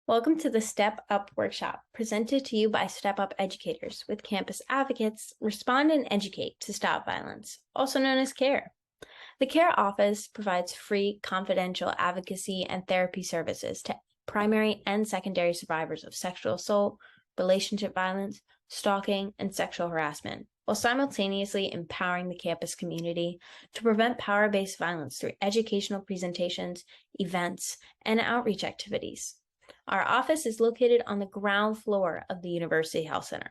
Welcome to the Step Up workshop, presented to you by Step Up educators with campus advocates respond and educate to stop violence, also known as CARE. The CARE office provides free, confidential advocacy and therapy services to primary and secondary survivors of sexual assault, relationship violence, stalking, and sexual harassment, while simultaneously empowering the campus community to prevent power-based violence through educational presentations, events, and outreach activities. Our office is located on the ground floor of the University Health Center.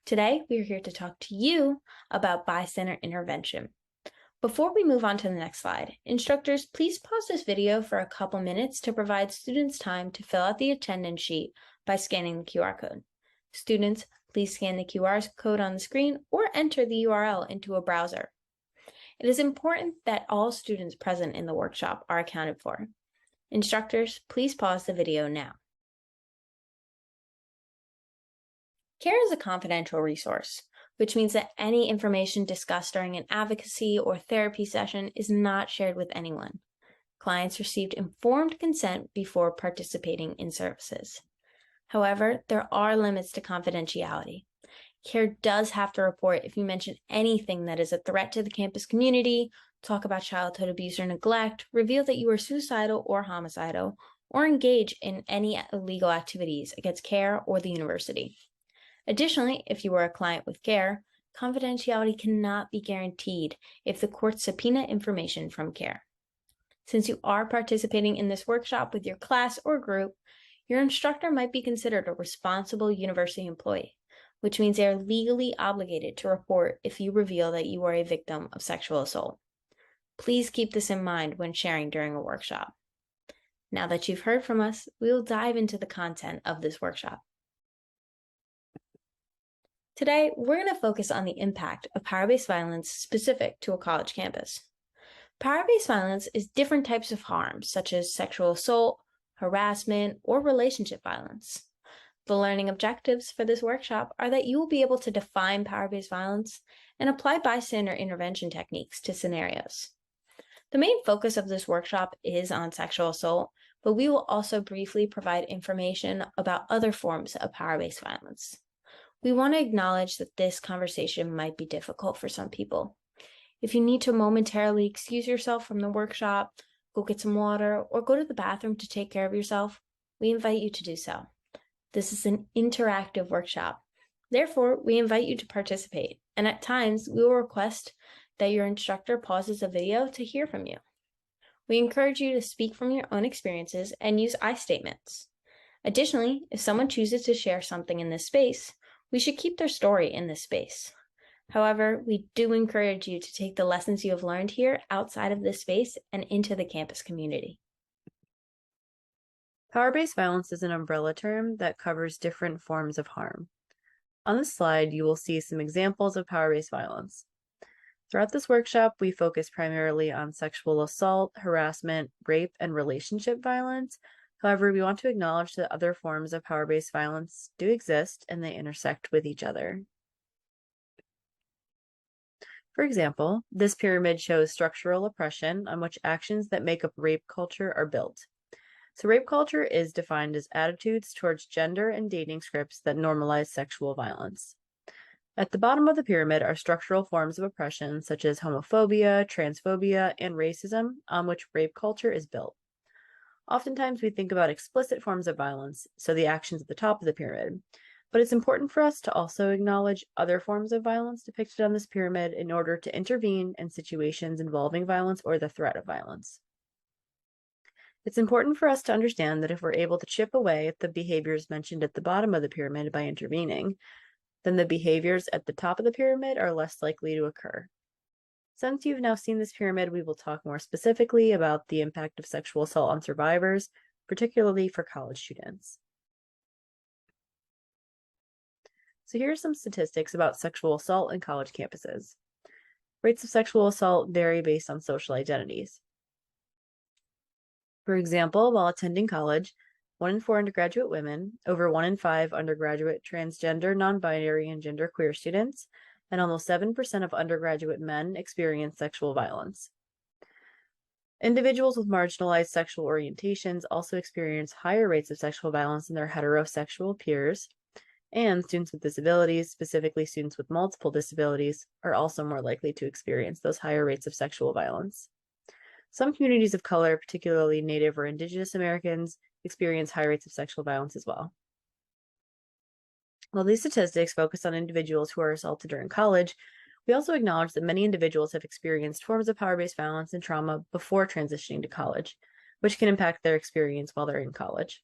Today, we are here to talk to you about bystander intervention. Before we move on to the next slide, instructors, please pause this video for a couple minutes to provide students time to fill out the attendance sheet by scanning the QR code. Students, please scan the QR code on the screen or enter the URL into a browser. It is important that all students present in the workshop are accounted for. Instructors, please pause the video now. CARE is a confidential resource, which means that any information discussed during an advocacy or therapy session is not shared with anyone. Clients received informed consent before participating in services. However, there are limits to confidentiality. CARE does have to report if you mention anything that is a threat to the campus community, talk about childhood abuse or neglect, reveal that you are suicidal or homicidal, or engage in any illegal activities against CARE or the university. Additionally, if you are a client with CARE, confidentiality cannot be guaranteed if the courts subpoena information from CARE. Since you are participating in this workshop with your class or group, your instructor might be considered a responsible university employee, which means they are legally obligated to report if you reveal that you are a victim of sexual assault. Please keep this in mind when sharing during a workshop. Now that you've heard from us, we will dive into the content of this workshop. Today, we're going to focus on the impact of power-based violence specific to a college campus. Power-based violence is different types of harm, such as sexual assault, harassment, or relationship violence. The learning objectives for this workshop are that you will be able to define power-based violence and apply bystander intervention techniques to scenarios. The main focus of this workshop is on sexual assault, but we will also briefly provide information about other forms of power-based violence. We want to acknowledge that this conversation might be difficult for some people. If you need to momentarily excuse yourself from the workshop, go get some water, or go to the bathroom to take care of yourself, we invite you to do so. This is an interactive workshop. Therefore, we invite you to participate, and at times, we will request that your instructor pauses the video to hear from you. We encourage you to speak from your own experiences and use I statements. Additionally, if someone chooses to share something in this space, we should keep their story in this space. However, we do encourage you to take the lessons you have learned here outside of this space and into the campus community. Power-based violence is an umbrella term that covers different forms of harm. On this slide, you will see some examples of power-based violence. Throughout this workshop, we focus primarily on sexual assault, harassment, rape, and relationship violence. However, we want to acknowledge that other forms of power-based violence do exist and they intersect with each other. For example, this pyramid shows structural oppression on which actions that make up rape culture are built. So rape culture is defined as attitudes towards gender and dating scripts that normalize sexual violence. At the bottom of the pyramid are structural forms of oppression such as homophobia, transphobia, and racism on which rape culture is built. Oftentimes we think about explicit forms of violence, so the actions at the top of the pyramid, but it's important for us to also acknowledge other forms of violence depicted on this pyramid in order to intervene in situations involving violence or the threat of violence. It's important for us to understand that if we're able to chip away at the behaviors mentioned at the bottom of the pyramid by intervening, then the behaviors at the top of the pyramid are less likely to occur. Since you've now seen this pyramid, we will talk more specifically about the impact of sexual assault on survivors, particularly for college students. So here are some statistics about sexual assault in college campuses. Rates of sexual assault vary based on social identities. For example, while attending college, 1 in 4 undergraduate women, over 1 in 5 undergraduate transgender, non-binary, and genderqueer students, and almost 7% of undergraduate men experience sexual violence. Individuals with marginalized sexual orientations also experience higher rates of sexual violence than their heterosexual peers, and students with disabilities, specifically students with multiple disabilities, are also more likely to experience those higher rates of sexual violence. Some communities of color, particularly Native or Indigenous Americans, experience high rates of sexual violence as well. While these statistics focus on individuals who are assaulted during college, we also acknowledge that many individuals have experienced forms of power-based violence and trauma before transitioning to college, which can impact their experience while they're in college.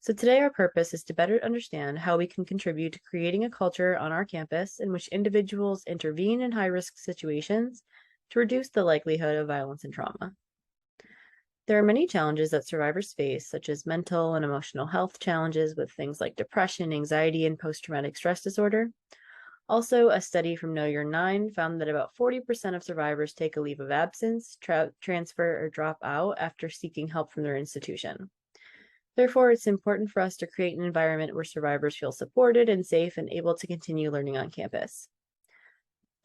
So today our purpose is to better understand how we can contribute to creating a culture on our campus in which individuals intervene in high-risk situations to reduce the likelihood of violence and trauma. There are many challenges that survivors face, such as mental and emotional health challenges with things like depression, anxiety, and post-traumatic stress disorder. Also, a study from Know Your 9 found that about 40% of survivors take a leave of absence, transfer, or drop out after seeking help from their institution. Therefore, it's important for us to create an environment where survivors feel supported and safe and able to continue learning on campus.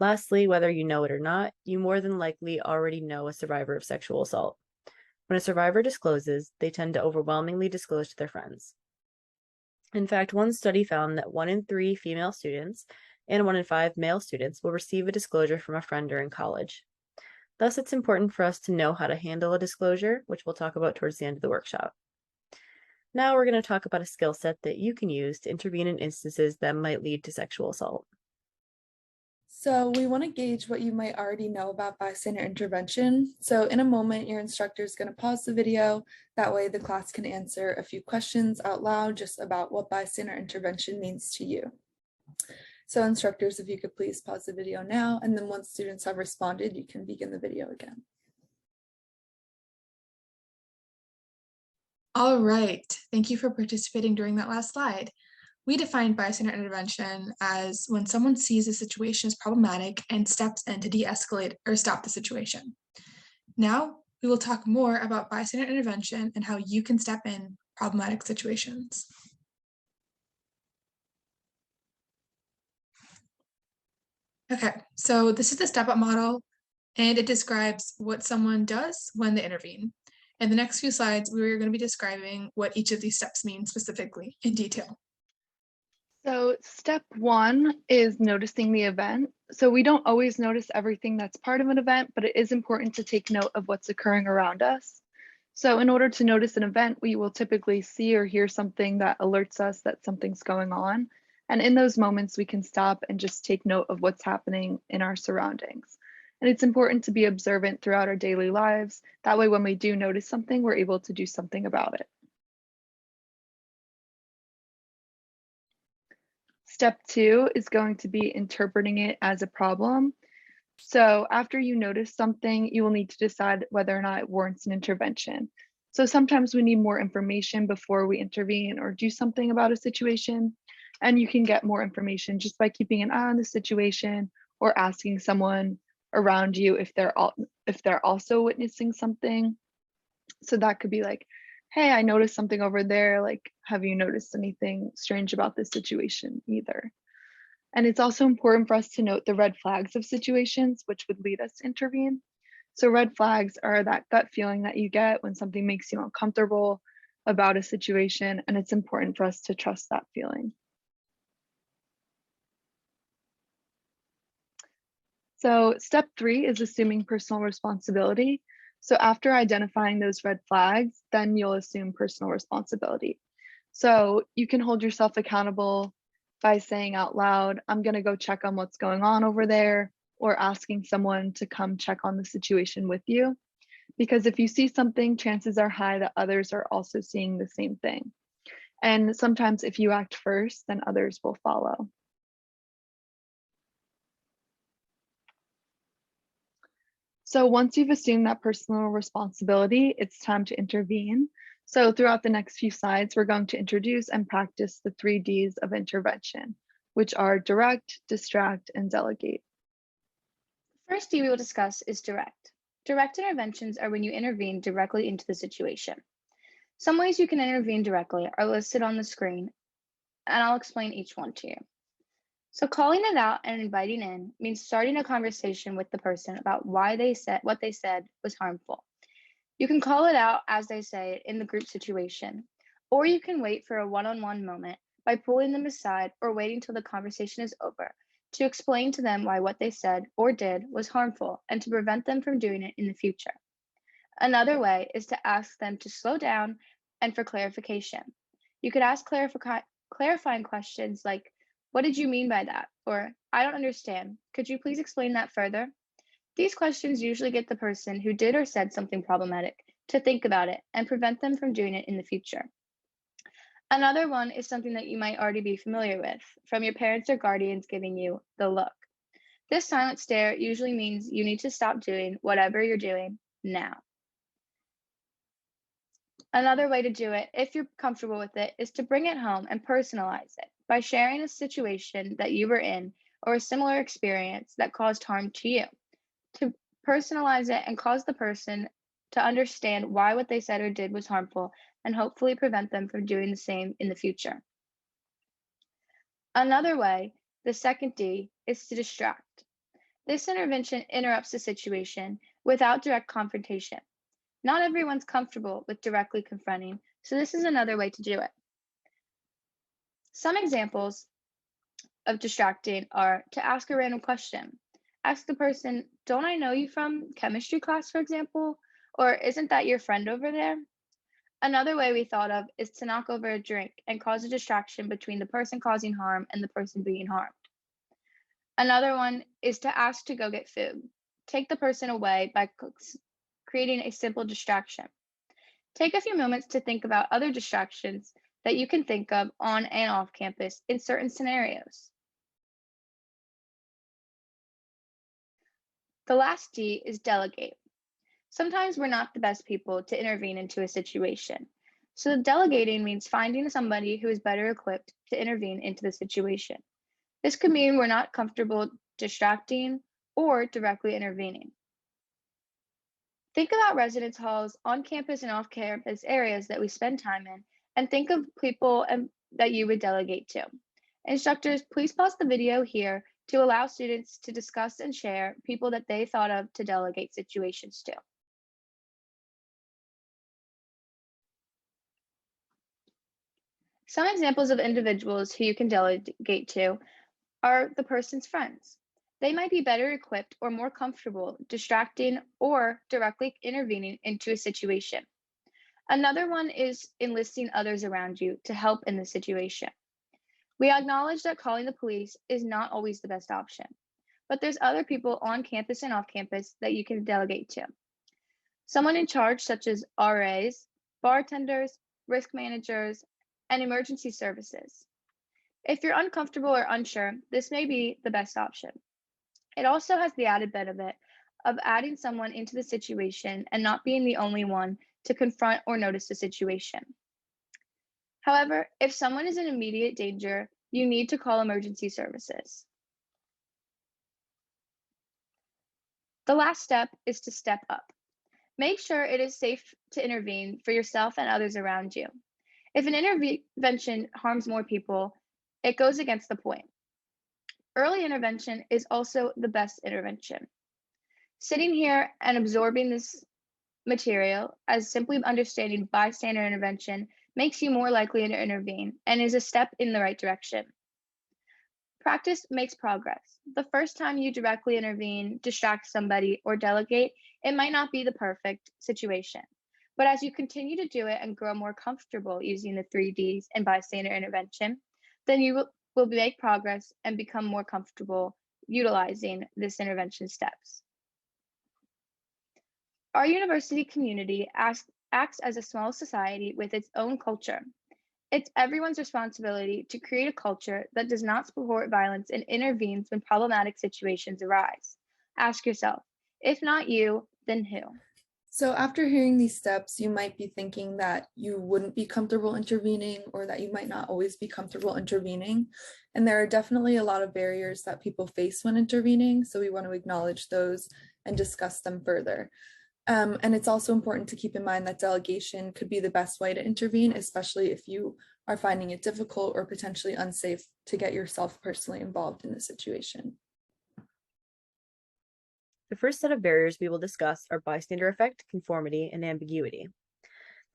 Lastly, whether you know it or not, you more than likely already know a survivor of sexual assault. When a survivor discloses, they tend to overwhelmingly disclose to their friends. In fact, one study found that 1 in 3 female students and 1 in 5 male students will receive a disclosure from a friend during college. Thus, it's important for us to know how to handle a disclosure, which we'll talk about towards the end of the workshop. Now we're going to talk about a skill set that you can use to intervene in instances that might lead to sexual assault. So we want to gauge what you might already know about bystander intervention. So in a moment, your instructor is going to pause the video. That way the class can answer a few questions out loud just about what bystander intervention means to you. So instructors, if you could please pause the video now, and then once students have responded, you can begin the video again. All right, thank you for participating during that last slide. We define bystander intervention as when someone sees a situation as problematic and steps in to de-escalate or stop the situation. Now, we will talk more about bystander intervention and how you can step in problematic situations. Okay, so this is the step-up model, and it describes what someone does when they intervene. In the next few slides, we're going to be describing what each of these steps mean specifically in detail. So step 1 is noticing the event. So we don't always notice everything that's part of an event, but it is important to take note of what's occurring around us. So in order to notice an event, we will typically see or hear something that alerts us that something's going on. And in those moments, we can stop and just take note of what's happening in our surroundings. And it's important to be observant throughout our daily lives. That way, when we do notice something, we're able to do something about it. Step 2 is going to be interpreting it as a problem. So after you notice something, you will need to decide whether or not it warrants an intervention. So sometimes we need more information before we intervene or do something about a situation. And you can get more information just by keeping an eye on the situation or asking someone around you if they're also witnessing something. So that could be like, hey, I noticed something over there. Like, have you noticed anything strange about this situation either? And it's also important for us to note the red flags of situations which would lead us to intervene. So red flags are that gut feeling that you get when something makes you uncomfortable about a situation, and it's important for us to trust that feeling. So step 3 is assuming personal responsibility. So after identifying those red flags, then you'll assume personal responsibility. So you can hold yourself accountable by saying out loud, I'm going to go check on what's going on over there, or asking someone to come check on the situation with you. Because if you see something, chances are high that others are also seeing the same thing. And sometimes if you act first, then others will follow. So once you've assumed that personal responsibility, it's time to intervene. So throughout the next few slides, we're going to introduce and practice the 3 Ds of intervention, which are direct, distract, and delegate. First D we will discuss is direct. Direct interventions are when you intervene directly into the situation. Some ways you can intervene directly are listed on the screen, and I'll explain each one to you. So calling it out and inviting in means starting a conversation with the person about why what they said was harmful. You can call it out as they say it in the group situation, or you can wait for a one-on-one moment by pulling them aside or waiting till the conversation is over to explain to them why what they said or did was harmful and to prevent them from doing it in the future. Another way is to ask them to slow down and for clarification. You could ask clarifying questions like, "What did you mean by that?" Or, "I don't understand. Could you please explain that further?" These questions usually get the person who did or said something problematic to think about it and prevent them from doing it in the future. Another one is something that you might already be familiar with from your parents or guardians giving you the look. This silent stare usually means you need to stop doing whatever you're doing now. Another way to do it, if you're comfortable with it, is to bring it home and personalize it by sharing a situation that you were in or a similar experience that caused harm to you. To personalize it and cause the person to understand why what they said or did was harmful and hopefully prevent them from doing the same in the future. Another way, the second D, is to distract. This intervention interrupts the situation without direct confrontation. Not everyone's comfortable with directly confronting, so this is another way to do it. Some examples of distracting are to ask a random question. Ask the person, "Don't I know you from chemistry class, for example?" Or, "Isn't that your friend over there?" Another way we thought of is to knock over a drink and cause a distraction between the person causing harm and the person being harmed. Another one is to ask to go get food. Take the person away by creating a simple distraction. Take a few moments to think about other distractions that you can think of on and off campus in certain scenarios. The last D is delegate. Sometimes we're not the best people to intervene into a situation. So delegating means finding somebody who is better equipped to intervene into the situation. This could mean we're not comfortable distracting or directly intervening. Think about residence halls, on campus and off campus areas that we spend time in, and think of people that you would delegate to. Instructors, please pause the video here to allow students to discuss and share people that they thought of to delegate situations to. Some examples of individuals who you can delegate to are the person's friends. They might be better equipped or more comfortable distracting or directly intervening into a situation. Another one is enlisting others around you to help in the situation. We acknowledge that calling the police is not always the best option, but there's other people on campus and off campus that you can delegate to. Someone in charge, such as RAs, bartenders, risk managers, and emergency services. If you're uncomfortable or unsure, this may be the best option. It also has the added benefit of adding someone into the situation and not being the only one to confront or notice the situation. However, if someone is in immediate danger, you need to call emergency services. The last step is to step up. Make sure it is safe to intervene for yourself and others around you. If an intervention harms more people, it goes against the point. Early intervention is also the best intervention. Sitting here and absorbing this material as simply understanding bystander intervention makes you more likely to intervene and is a step in the right direction. Practice makes progress. The first time you directly intervene, distract somebody, or delegate, it might not be the perfect situation. But as you continue to do it and grow more comfortable using the 3Ds and bystander intervention, then you will make progress and become more comfortable utilizing this intervention steps. Our university community acts as a small society with its own culture. It's everyone's responsibility to create a culture that does not support violence and intervenes when problematic situations arise. Ask yourself, if not you, then who? So after hearing these steps, you might be thinking that you wouldn't be comfortable intervening or that you might not always be comfortable intervening. And there are definitely a lot of barriers that people face when intervening. So we want to acknowledge those and discuss them further. And it's also important to keep in mind that delegation could be the best way to intervene, especially if you are finding it difficult or potentially unsafe to get yourself personally involved in the situation. The first set of barriers we will discuss are bystander effect, conformity, and ambiguity.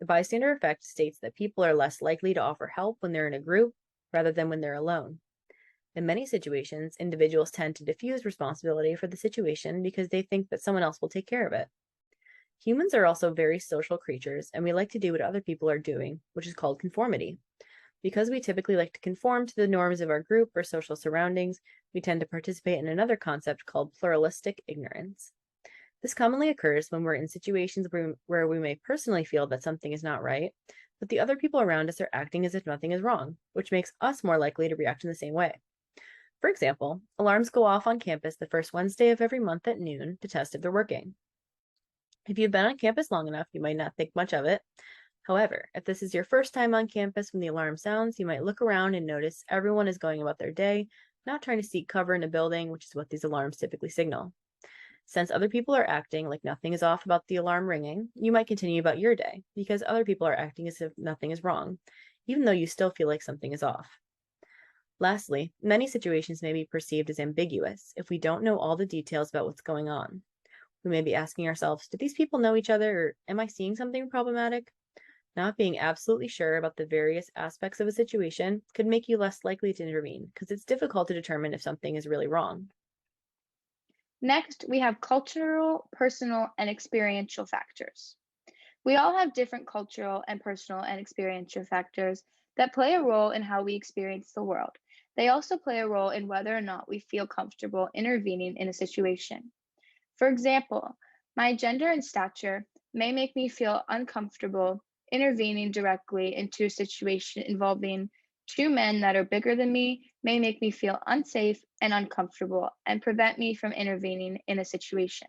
The bystander effect states that people are less likely to offer help when they're in a group rather than when they're alone. In many situations, individuals tend to diffuse responsibility for the situation because they think that someone else will take care of it. Humans are also very social creatures, and we like to do what other people are doing, which is called conformity. Because we typically like to conform to the norms of our group or social surroundings, we tend to participate in another concept called pluralistic ignorance. This commonly occurs when we're in situations where we may personally feel that something is not right, but the other people around us are acting as if nothing is wrong, which makes us more likely to react in the same way. For example, alarms go off on campus the first Wednesday of every month at noon to test if they're working. If you've been on campus long enough, you might not think much of it. However, if this is your first time on campus when the alarm sounds, you might look around and notice everyone is going about their day, not trying to seek cover in a building, which is what these alarms typically signal. Since other people are acting like nothing is off about the alarm ringing, you might continue about your day because other people are acting as if nothing is wrong, even though you still feel like something is off. Lastly, many situations may be perceived as ambiguous if we don't know all the details about what's going on. We may be asking ourselves, do these people know each other, or am I seeing something problematic? Not being absolutely sure about the various aspects of a situation could make you less likely to intervene because it's difficult to determine if something is really wrong. Next, we have cultural, personal, and experiential factors. We all have different cultural and personal and experiential factors that play a role in how we experience the world. They also play a role in whether or not we feel comfortable intervening in a situation. For example, my gender and stature may make me feel uncomfortable intervening directly into a situation involving two men that are bigger than me, may make me feel unsafe and uncomfortable and prevent me from intervening in a situation.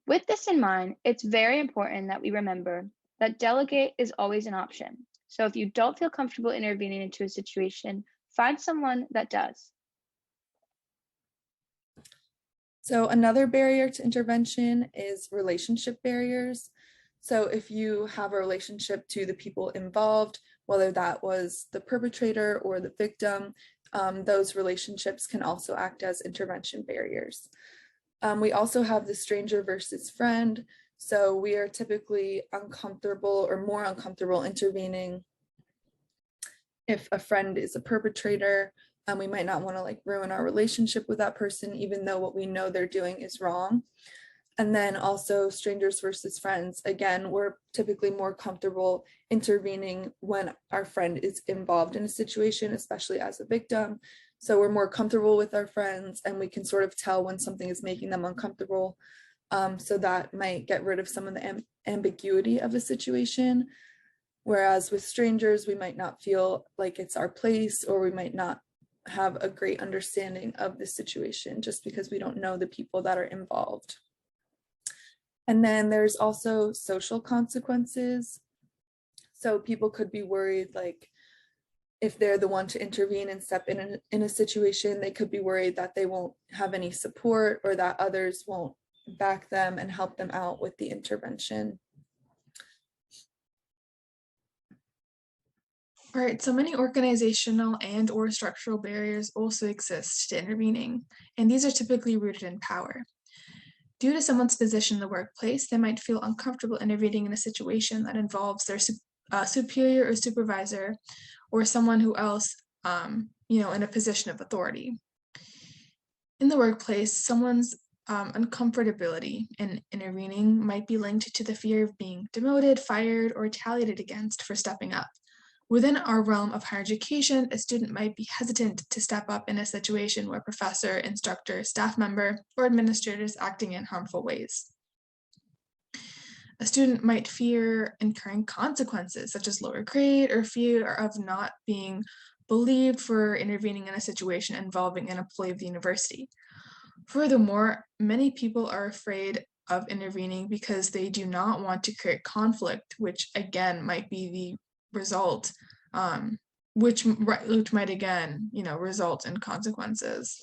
With this in mind, it's very important that we remember that delegate is always an option. So if you don't feel comfortable intervening into a situation, find someone that does. So another barrier to intervention is relationship barriers. So if you have a relationship to the people involved, whether that was the perpetrator or the victim, those relationships can also act as intervention barriers. We also have the stranger versus friend. So we are typically uncomfortable or more uncomfortable intervening if a friend is a perpetrator. We might not want to like ruin our relationship with that person, even though what we know they're doing is wrong. And then also strangers versus friends. Again, we're typically more comfortable intervening when our friend is involved in a situation, especially as a victim. So we're more comfortable with our friends and we can sort of tell when something is making them uncomfortable. So that might get rid of some of the ambiguity of the situation. Whereas with strangers, we might not feel like it's our place, or we might not have a great understanding of the situation just because we don't know the people that are involved. And then there's also social consequences. So people could be worried, like if they're the one to intervene and step in a situation, they could be worried that they won't have any support or that others won't back them and help them out with the intervention. All right, so many organizational and or structural barriers also exist to intervening, and these are typically rooted in power. Due to someone's position in the workplace, they might feel uncomfortable intervening in a situation that involves their superior or supervisor or someone who else, in a position of authority. In the workplace, someone's uncomfortability in intervening might be linked to the fear of being demoted, fired, or retaliated against for stepping up. Within our realm of higher education, a student might be hesitant to step up in a situation where professor, instructor, staff member, or administrator is acting in harmful ways. A student might fear incurring consequences such as lower grade or fear of not being believed for intervening in a situation involving an employee of the university. Furthermore, many people are afraid of intervening because they do not want to create conflict, which again might be the result, which might again, result in consequences.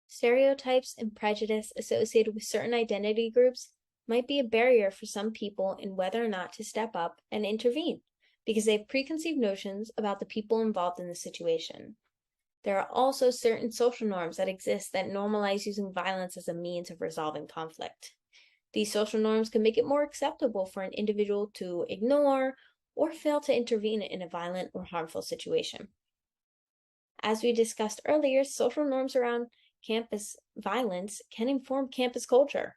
Stereotypes and prejudice associated with certain identity groups might be a barrier for some people in whether or not to step up and intervene, because they have preconceived notions about the people involved in the situation. There are also certain social norms that exist that normalize using violence as a means of resolving conflict. These social norms can make it more acceptable for an individual to ignore or fail to intervene in a violent or harmful situation. As we discussed earlier, social norms around campus violence can inform campus culture.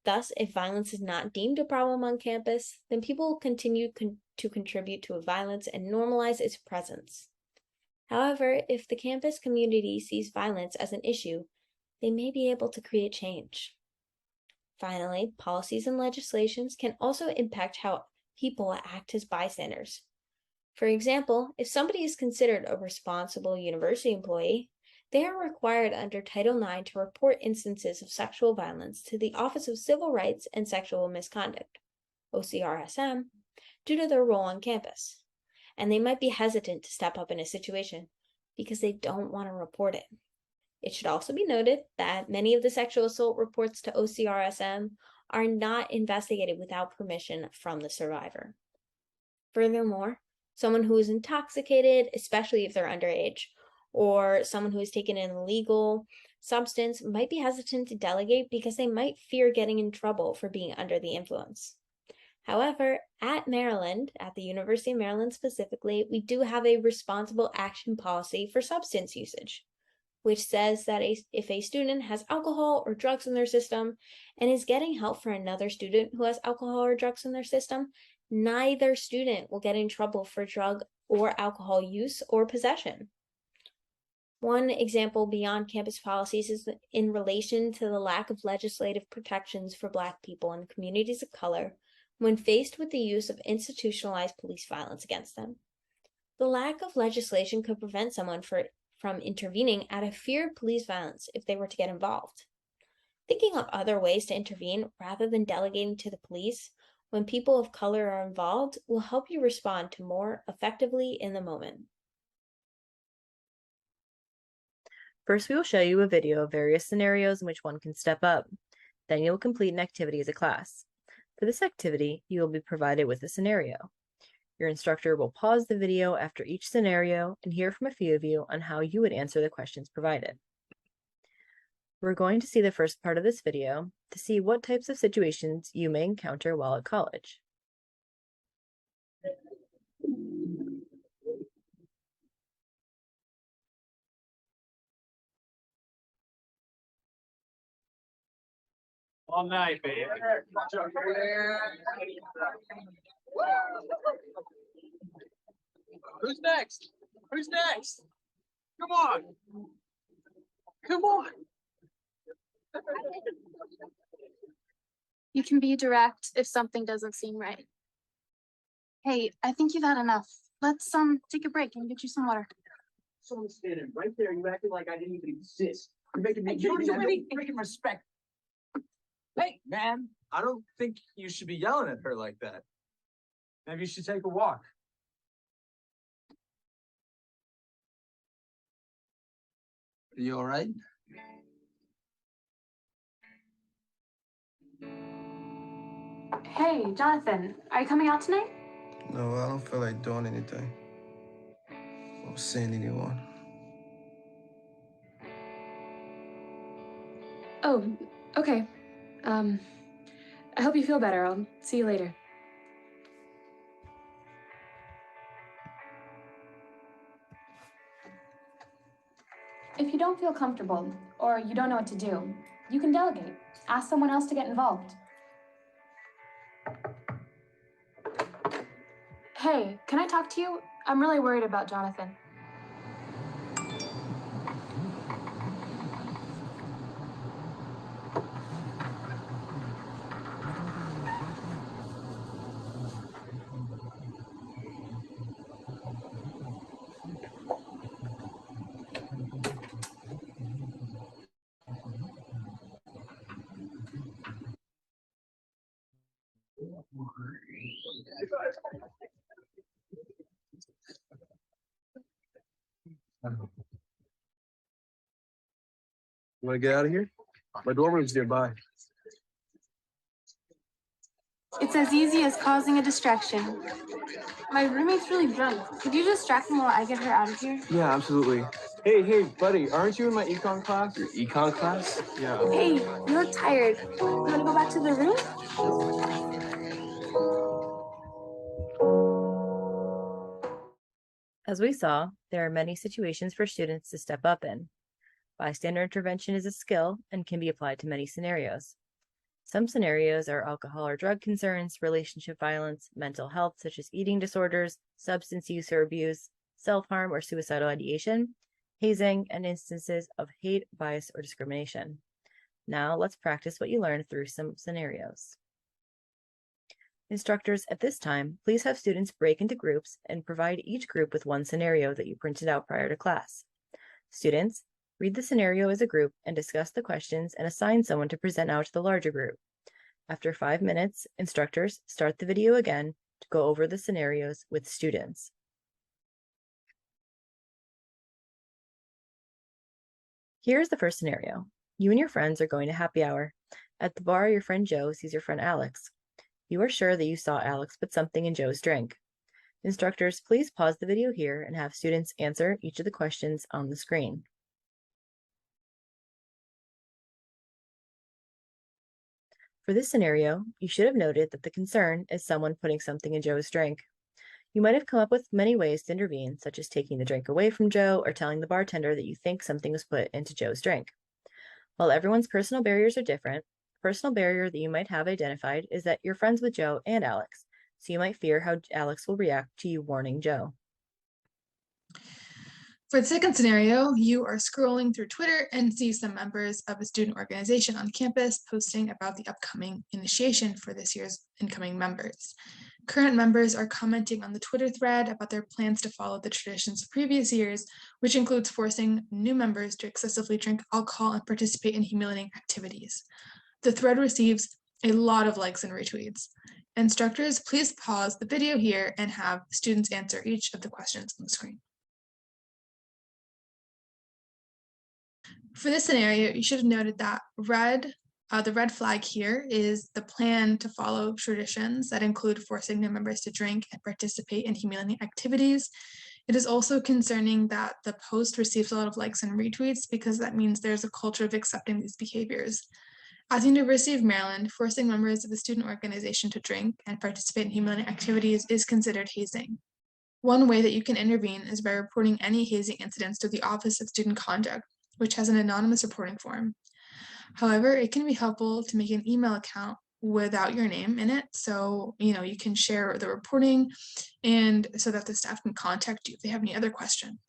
Thus, if violence is not deemed a problem on campus, then people will continue to contribute to violence and normalize its presence. However, if the campus community sees violence as an issue, they may be able to create change. Finally, policies and legislations can also impact how people act as bystanders. For example, if somebody is considered a responsible university employee, they are required under Title IX to report instances of sexual violence to the Office of Civil Rights and Sexual Misconduct, OCRSM, due to their role on campus. And they might be hesitant to step up in a situation because they don't want to report it. It should also be noted that many of the sexual assault reports to OCRSM are not investigated without permission from the survivor. Furthermore, someone who is intoxicated, especially if they're underage, or someone who has taken an illegal substance might be hesitant to delegate because they might fear getting in trouble for being under the influence. However, at Maryland, at the University of Maryland specifically, we do have a responsible action policy for substance usage, which says that if a student has alcohol or drugs in their system and is getting help for another student who has alcohol or drugs in their system, neither student will get in trouble for drug or alcohol use or possession. One example beyond campus policies is in relation to the lack of legislative protections for Black people and communities of color when faced with the use of institutionalized police violence against them. The lack of legislation could prevent someone from intervening out of fear of police violence if they were to get involved. Thinking of other ways to intervene rather than delegating to the police when people of color are involved will help you respond to more effectively in the moment. First, we will show you a video of various scenarios in which one can step up. Then you will complete an activity as a class. For this activity, you will be provided with a scenario. Your instructor will pause the video after each scenario and hear from a few of you on how you would answer the questions provided. We're going to see the first part of this video to see what types of situations you may encounter while at college. All night, baby. Who's next? Who's next? Come on. Come on. You can be direct if something doesn't seem right. Hey, I think you've had enough. Let's take a break and get you some water. Someone's standing right there. You acting like I didn't even exist. You're making me freaking respect. Hey, man, I don't think you should be yelling at her like that. Maybe you should take a walk. Are you all right? Hey, Jonathan, are you coming out tonight? No, I don't feel like doing anything or seeing anyone. Oh, okay. I hope you feel better. I'll see you later. If you don't feel comfortable or you don't know what to do, you can delegate. Ask someone else to get involved. Hey, can I talk to you? I'm really worried about Jonathan. You want to get out of here? My dorm room's nearby. It's as easy as causing a distraction. My roommate's really drunk. Could you distract him while I get her out of here? Yeah, absolutely. Hey, buddy, aren't you in my econ class? Your econ class? Yeah. Hey, you look tired. You want to go back to the room? As we saw, there are many situations for students to step up in. Bystander intervention is a skill and can be applied to many scenarios. Some scenarios are alcohol or drug concerns, relationship violence, mental health, such as eating disorders, substance use or abuse, self-harm or suicidal ideation, hazing, and instances of hate, bias, or discrimination. Now let's practice what you learned through some scenarios. Instructors, at this time, please have students break into groups and provide each group with one scenario that you printed out prior to class. Students, read the scenario as a group and discuss the questions and assign someone to present out to the larger group. After 5 minutes, instructors start the video again to go over the scenarios with students. Here's the first scenario. You and your friends are going to happy hour. At the bar, your friend Joe sees your friend Alex. You are sure that you saw Alex put something in Joe's drink. Instructors, please pause the video here and have students answer each of the questions on the screen. For this scenario, you should have noted that the concern is someone putting something in Joe's drink. You might have come up with many ways to intervene, such as taking the drink away from Joe or telling the bartender that you think something was put into Joe's drink. While everyone's personal barriers are different, the personal barrier that you might have identified is that you're friends with Joe and Alex, so you might fear how Alex will react to you warning Joe. For the second scenario, you are scrolling through Twitter and see some members of a student organization on campus posting about the upcoming initiation for this year's incoming members. Current members are commenting on the Twitter thread about their plans to follow the traditions of previous years, which includes forcing new members to excessively drink alcohol and participate in humiliating activities. The thread receives a lot of likes and retweets. Instructors, please pause the video here and have students answer each of the questions on the screen. For this scenario, you should have noted that the red flag here is the plan to follow traditions that include forcing new members to drink and participate in humiliating activities. It is also concerning that the post receives a lot of likes and retweets because that means there's a culture of accepting these behaviors. At the University of Maryland, forcing members of a student organization to drink and participate in humiliating activities is considered hazing. One way that you can intervene is by reporting any hazing incidents to the Office of Student Conduct, which has an anonymous reporting form. However, it can be helpful to make an email account without your name in it, so you can share the reporting and so that the staff can contact you if they have any other questions.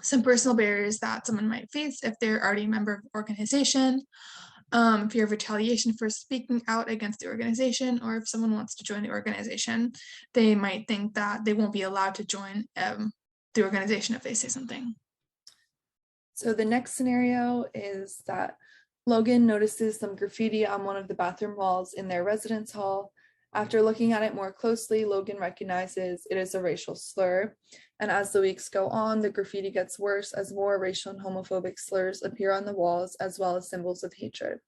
Some personal barriers that someone might face if they're already a member of the organization, fear of retaliation for speaking out against the organization, or if someone wants to join the organization, they might think that they won't be allowed to join the organization if they say something. So the next scenario is that Logan notices some graffiti on one of the bathroom walls in their residence hall. After looking at it more closely, Logan recognizes it is a racial slur. And as the weeks go on, the graffiti gets worse as more racial and homophobic slurs appear on the walls, as well as symbols of hatred.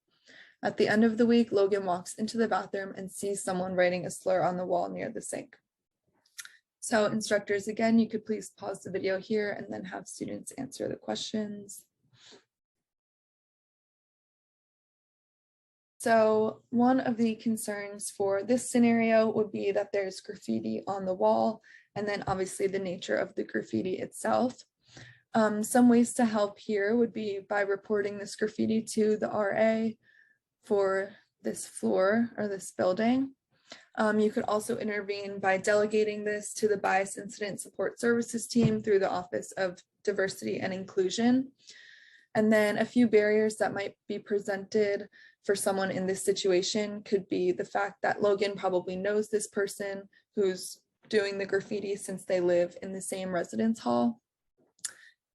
At the end of the week, Logan walks into the bathroom and sees someone writing a slur on the wall near the sink. So instructors, again, you could please pause the video here and then have students answer the questions. So one of the concerns for this scenario would be that there's graffiti on the wall, and then obviously the nature of the graffiti itself. Some ways to help here would be by reporting this graffiti to the RA for this floor or this building. You could also intervene by delegating this to the Bias Incident Support Services team through the Office of Diversity and Inclusion. And then a few barriers that might be presented for someone in this situation could be the fact that Logan probably knows this person who's doing the graffiti since they live in the same residence hall.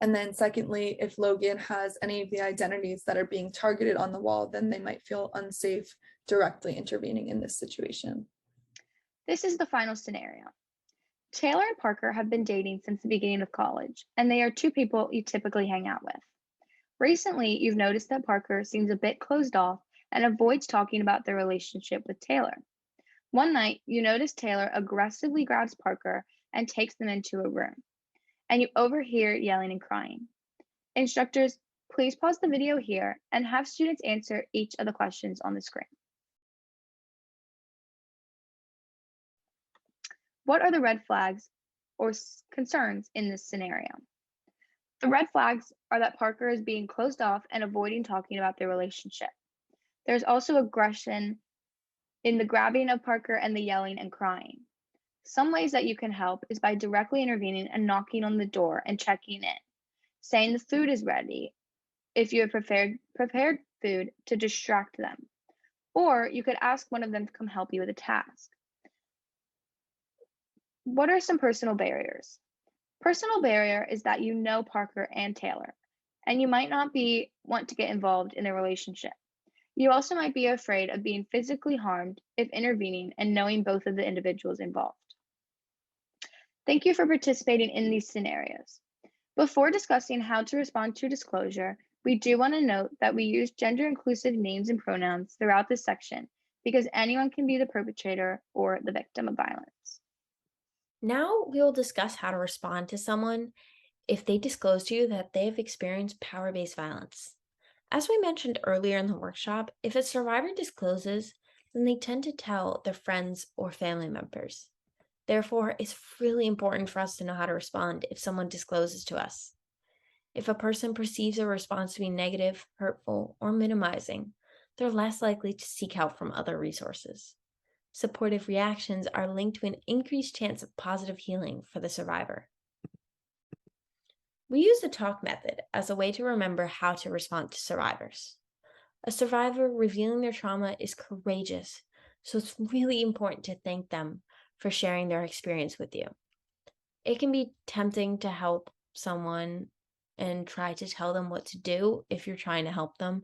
And then secondly, if Logan has any of the identities that are being targeted on the wall, then they might feel unsafe directly intervening in this situation. This is the final scenario. Taylor and Parker have been dating since the beginning of college, and they are two people you typically hang out with. Recently, you've noticed that Parker seems a bit closed off and avoids talking about their relationship with Taylor. One night, you notice Taylor aggressively grabs Parker and takes them into a room. and you overhear yelling and crying. Instructors, please pause the video here and have students answer each of the questions on the screen. What are the red flags or concerns in this scenario? The red flags are that Parker is being closed off and avoiding talking about their relationship. There's also aggression in the grabbing of Parker and the yelling and crying. Some ways that you can help is by directly intervening and knocking on the door and checking in, saying the food is ready if you have prepared food to distract them, or you could ask one of them to come help you with a task. What are some personal barriers? Personal barrier is that you know Parker and Taylor, and you might not want to get involved in their relationship. You also might be afraid of being physically harmed if intervening and knowing both of the individuals involved. Thank you for participating in these scenarios. Before discussing how to respond to disclosure, we do want to note that we use gender-inclusive names and pronouns throughout this section because anyone can be the perpetrator or the victim of violence. Now we will discuss how to respond to someone if they disclose to you that they have experienced power-based violence. As we mentioned earlier in the workshop, if a survivor discloses, then they tend to tell their friends or family members. Therefore, it's really important for us to know how to respond if someone discloses to us. If a person perceives a response to be negative, hurtful, or minimizing, they're less likely to seek help from other resources. Supportive reactions are linked to an increased chance of positive healing for the survivor. We use the talk method as a way to remember how to respond to survivors. A survivor revealing their trauma is courageous, so it's really important to thank them for sharing their experience with you. It can be tempting to help someone and try to tell them what to do if you're trying to help them,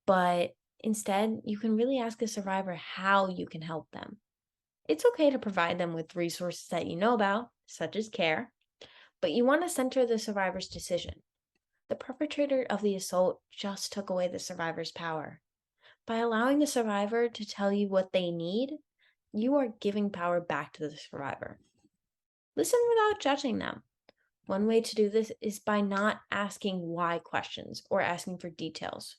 but instead, you can really ask a survivor how you can help them. It's okay to provide them with resources that you know about, such as care, but you want to center the survivor's decision. The perpetrator of the assault just took away the survivor's power. By allowing the survivor to tell you what they need, you are giving power back to the survivor. Listen without judging them. One way to do this is by not asking why questions or asking for details.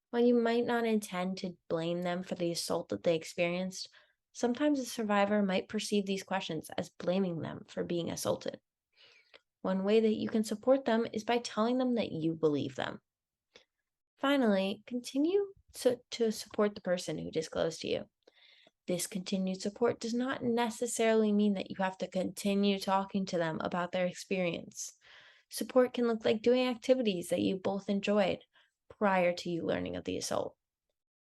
While you might not intend to blame them for the assault that they experienced, sometimes the survivor might perceive these questions as blaming them for being assaulted. One way that you can support them is by telling them that you believe them. Finally, continue to support the person who disclosed to you. This continued support does not necessarily mean that you have to continue talking to them about their experience. Support can look like doing activities that you both enjoyed prior to you learning of the assault.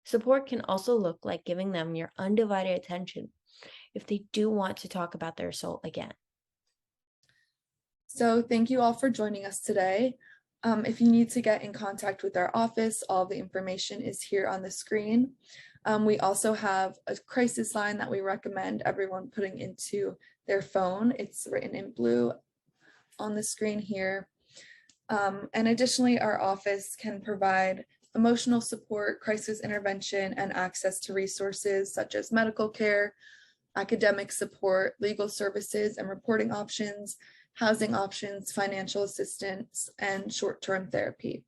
Support can also look like giving them your undivided attention if they do want to talk about their assault again. So thank you all for joining us today. If you need to get in contact with our office, all the information is here on the screen. We also have a crisis line that we recommend everyone putting into their phone. It's written in blue on the screen here. And additionally, our office can provide emotional support, crisis intervention, and access to resources such as medical care, academic support, legal services and reporting options, housing options, financial assistance, and short-term therapy.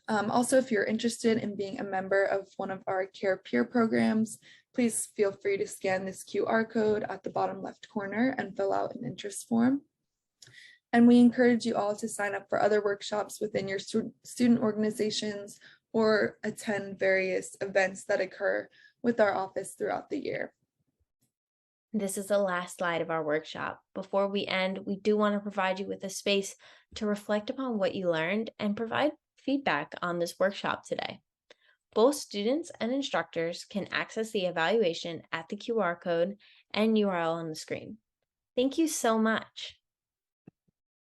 Also, if you're interested in being a member of one of our Care Peer programs, please feel free to scan this QR code at the bottom left corner and fill out an interest form. And we encourage you all to sign up for other workshops within your student organizations or attend various events that occur with our office throughout the year. This is the last slide of our workshop. Before we end, we do want to provide you with a space to reflect upon what you learned and provide feedback on this workshop today. Both students and instructors can access the evaluation at the QR code and URL on the screen. Thank you so much.